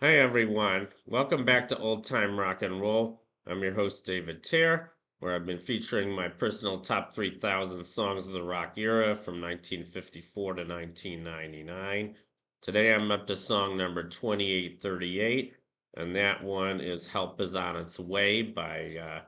Hi everyone, welcome back to Old Time Rock and Roll. I'm your host David Tear, where I've been featuring my personal top 3,000 songs of the rock era from 1954 to 1999. Today I'm up to song number 2838, and that one is Help Is On Its Way by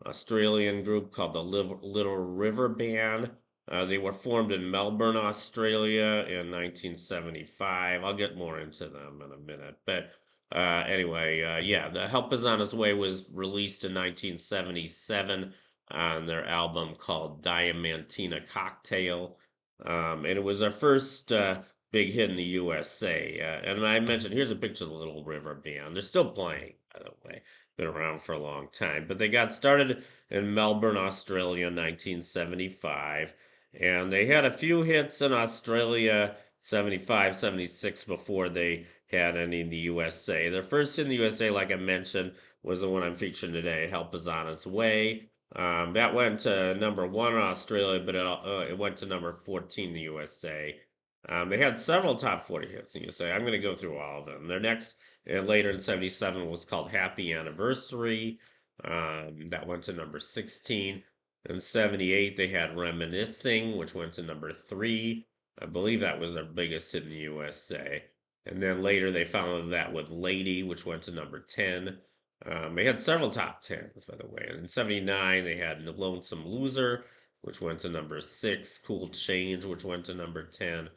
Australian group called the Little River Band. They were formed in Melbourne, Australia in 1975. I'll get more into them in a minute, but yeah, The Help Is On Its Way was released in 1977 on their album called Diamantina Cocktail. And it was their first big hit in the USA. And I mentioned, here's a picture of the Little River Band. They're still playing, by the way. Been around for a long time. But they got started in Melbourne, Australia in 1975. And they had a few hits in Australia 75, 76 before they had any in the USA. Their first in the USA, like I mentioned, was the one I'm featuring today, Help Is On Its Way. That went to number one in Australia, but it went to number 14 in the USA. They had several top 40 hits in the USA. I'm going to go through all of them. Their next, later in 77, was called Happy Anniversary. That went to number 16. In 78, they had Reminiscing, which went to number 3. I believe that was their biggest hit in the USA. And then later they followed that with Lady, which went to number 10. They had several top 10s, by the way. And in 79, they had The Lonesome Loser, which went to number 6. Cool Change, which went to number 10.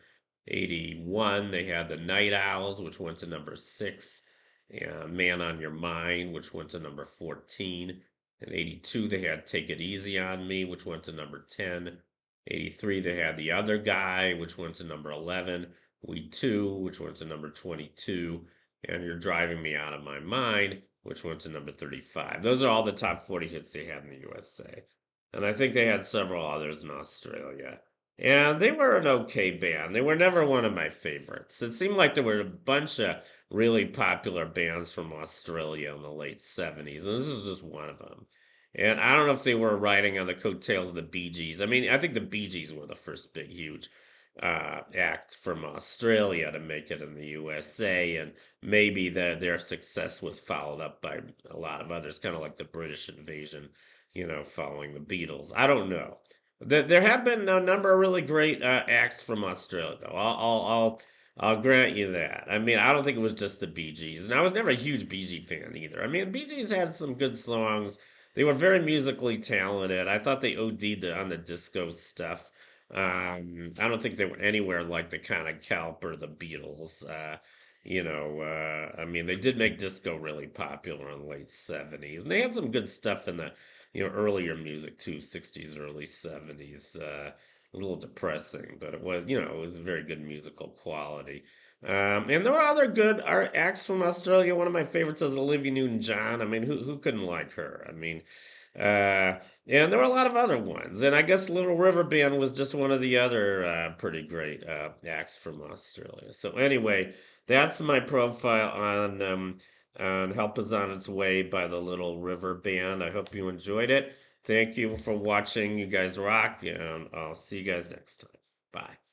81, they had The Night Owls, which went to number 6. And Man on Your Mind, which went to number 14. In 82, they had Take It Easy on Me, which went to number 10. 83, they had The Other Guy, which went to number 11. We Too, which went to number 22. And You're Driving Me Out of My Mind, which went to number 35. Those are all the top 40 hits they had in the USA. And I think they had several others in Australia. And they were an okay band. They were never one of my favorites. It seemed like there were a bunch of really popular bands from Australia in the late 70s, and this is just one of them. And I don't know if they were riding on the coattails of the Bee Gees. I mean, I think the Bee Gees were the first big, huge act from Australia to make it in the USA, and maybe their success was followed up by a lot of others, kind of like the British invasion, following the Beatles. I don't know. There have been a number of really great acts from Australia, though. I'll grant you that. I mean, I don't think it was just the Bee Gees, and I was never a huge Bee Gees fan either. I mean, Bee Gees had some good songs. They were very musically talented. I thought they OD'd on the disco stuff. I don't think they were anywhere like the kind of Kelp or the Beatles. I mean, they did make disco really popular in the late 70s, and they had some good stuff in the, earlier music too, 60s, early 70s. A little depressing, but it was very good musical quality. And there were other good art acts from Australia. One of my favorites is Olivia Newton-John. I mean, who couldn't like her? I mean, uh, and there were a lot of other ones. And I guess Little River Band was just one of the other pretty great acts from Australia. So anyway, that's my profile on Help Is On Its Way by the Little River Band. I hope you enjoyed it. Thank you for watching. You guys rock, and I'll see you guys next time. Bye.